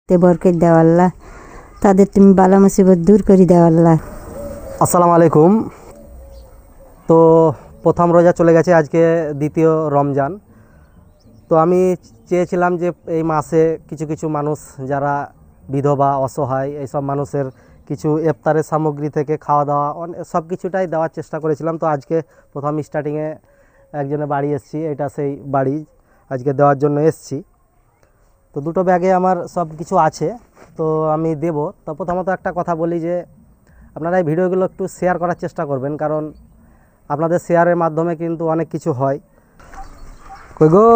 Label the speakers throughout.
Speaker 1: তে বরকত দাও আল্লাহ, তাদের তুমি বালা মুসিবত দূর করে দাও আল্লাহ।
Speaker 2: আসসালামু আলাইকুম। তো প্রথম রোজা চলে গেছে, আজকে দ্বিতীয় রমজান। তো আমি চেয়েছিলাম যে এই মাসে কিছু কিছু মানুষ যারা বিধবা অসহায় এইসব মানুষের কিছু ইফতারের সামগ্রী থেকে খাওয়া দাওয়া সব কিছুটাই দেওয়ার চেষ্টা করেছিলাম। তো আজকে প্রথম স্টার্টিংয়ে একজনের বাড়ি এসেছি, এটা সেই বাড়ি আজকে দেওয়ার জন্য এসেছি। তো দুটো ব্যাগে আমার সব কিছু আছে, তো আমি দেব। তো প্রথমত একটা কথা বলি যে আপনারা এই ভিডিওগুলো একটু শেয়ার করার চেষ্টা করবেন, কারণ আপনাদের শেয়ারের মাধ্যমে কিন্তু অনেক কিছু হয়। কই গো,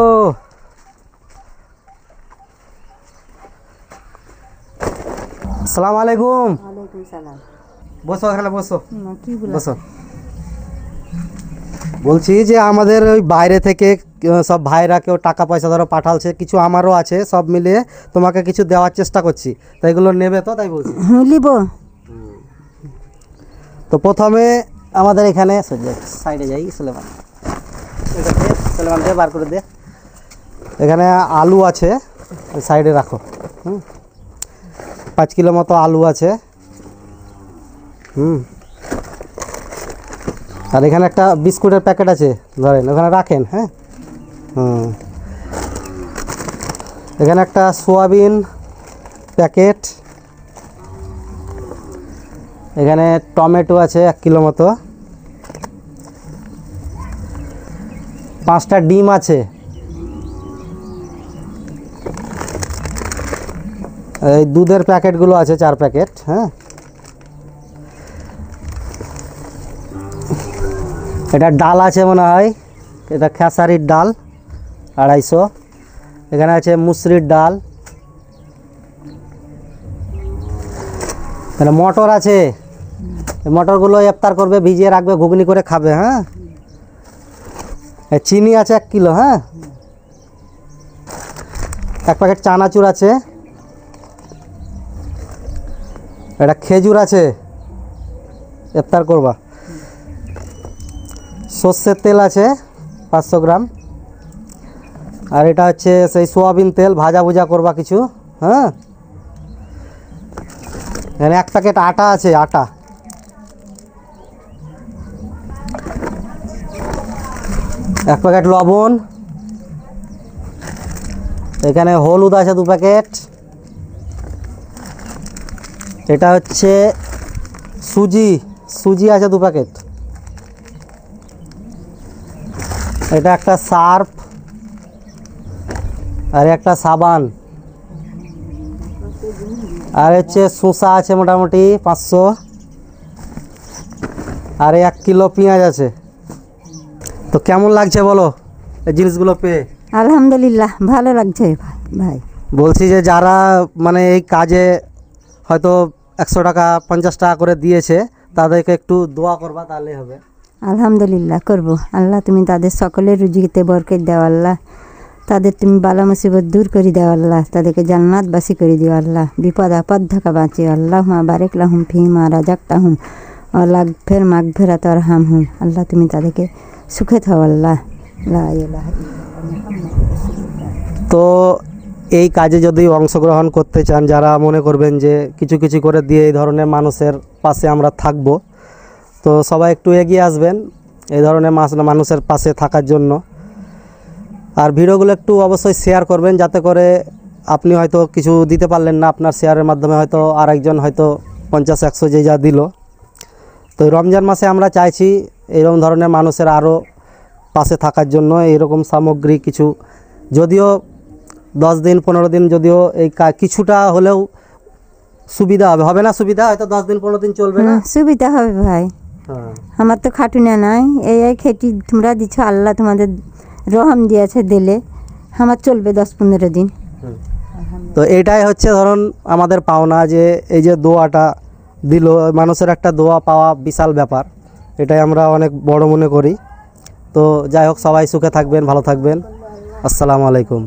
Speaker 2: আসসালামু আলাইকুম।
Speaker 1: ওয়ালাইকুম সালাম।
Speaker 2: বসো, এখানে বসো,
Speaker 1: কি
Speaker 2: বসো। বলছি যে আমাদের ওই বাইরে থেকে সব ভাইরা কেউ টাকা পয়সা ধরো পাঠালছে, কিছু আমারও আছে, সব মিলিয়ে তোমাকে কিছু দেওয়ার চেষ্টা করছি। তো এগুলো নেবে তো, তাই বলছি।
Speaker 1: লিব।
Speaker 2: তো প্রথমে আমাদের এখানে সাইডে যাই, সুলেমান দিয়ে বার করে দে। এখানে আলু আছে, ওই সাইডে রাখো। 5 কিলো মতো আলু আছে। আর এখানে একটা বিস্কুটের প্যাকেট আছে, ধরেন ওখানে রাখেন। হ্যাঁ, এখানে একটা সোয়াবিন প্যাকেট, এখানে টমেটো আছে 1 কিলো মতো, 5টা ডিম আছে, এই দুধের প্যাকেটগুলো আছে 4 প্যাকেট। হ্যাঁ, এটা ডাল আছে মনে হয়, এটা খেসারির ডাল 250। এখানে আছে মুসরির ডাল, এখানে মটর আছে, মটরগুলো ইফতার করবে, ভিজিয়ে রাখবে, ঘুগনি করে খাবে। হ্যাঁ, চিনি আছে 1 কিলো। হ্যাঁ, 1 প্যাকেট চানাচুর আছে, এটা খেজুর আছে, ইফতার করবা। সর্ষের তেল আছে 500 গ্রাম, আর এটা হচ্ছে সেই সোয়াবিন তেল, ভাজা ভুজা করবা কিছু। হ্যাঁ, এখানে 1 প্যাকেট আটা আছে, আটা। এক প্যাকেট লবণ, এখানে হলুদ আছে 2 প্যাকেট, এটা হচ্ছে সুজি আছে 2 প্যাকেট, এটা একটা সার্ফ, আর একটা সাবান, আর হচ্ছে শসা আছে মোটামুটি 500, আর 1 কিলো পেঁয়াজ আছে। তো কেমন লাগছে বলো এই জিনিসগুলো পেয়ে?
Speaker 1: আলহামদুলিল্লাহ, ভালো লাগছে ভাই।
Speaker 2: বলছি যে যারা মানে এই কাজে হয়তো 100 টাকা 50 টাকা করে দিয়েছে, তাদেরকে একটু দোয়া করবা, তাহলেই হবে।
Speaker 1: আলহামদুলিল্লাহ করব। আল্লাহ তুমি তাদের সকলের রুজিতে বরকত দাও আল্লাহ, তাদের তুমি বালা মুসিবত দূর করে দাও আল্লাহ, তাদেরকে জান্নাতবাসী করে দিও আল্লাহ, বিপদ আপদ থেকে বাঁচিও আল্লাহ। বারেক লাহুম ফিমা রাজাকতাহুম ওয়াগফির মাগফিরাত ওয়ারহামহুম। আল্লাহ তুমি তাদেরকে সুখে থাও আল্লাহ। লা ইলাহা ইল্লাল্লাহ।
Speaker 2: তো এই কাজে যদি অংশগ্রহণ করতে চান, যারা মনে করবেন যে কিছু কিছু করে দিয়ে এই ধরনের মানুষের পাশে আমরা থাকব, তো সবাই একটু এগিয়ে আসবেন এই ধরনের মানুষের পাশে থাকার জন্য। আর ভিডিওগুলো একটু অবশ্যই শেয়ার করবেন, যাতে করে আপনি হয়তো কিছু দিতে পারলেন না, আপনার শেয়ারের মাধ্যমে হয়তো আরেকজন হয়তো 50-100 যে যা দিল। তো রমজান মাসে আমরা চাইছি এরকম ধরনের মানুষের আরও পাশে থাকার জন্য এইরকম সামগ্রী কিছু, যদিও 10 দিন 15 দিন যদিও এই কিছুটা হলেও সুবিধা হবে না সুবিধা, হয়তো 10 দিন 15 দিন চলবে না,
Speaker 1: সুবিধা হবে ভাই।
Speaker 2: হ্যাঁ,
Speaker 1: আমার তো খাটুনা নাই, এই খেটি তোমরা দিচ্ছ, আল্লাহ তোমাদের রহম দিয়েছে, দিলে আমার চলবে 10-15 দিন।
Speaker 2: তো এটাই হচ্ছে ধরুন আমাদের পাওনা, যে এই যে দোয়াটা দিল, মানুষের একটা দোয়া পাওয়া বিশাল ব্যাপার, এটাই আমরা অনেক বড় মনে করি। তো যাই হোক, সবাই সুখে থাকবেন, ভালো থাকবেন। আসসালামু আলাইকুম।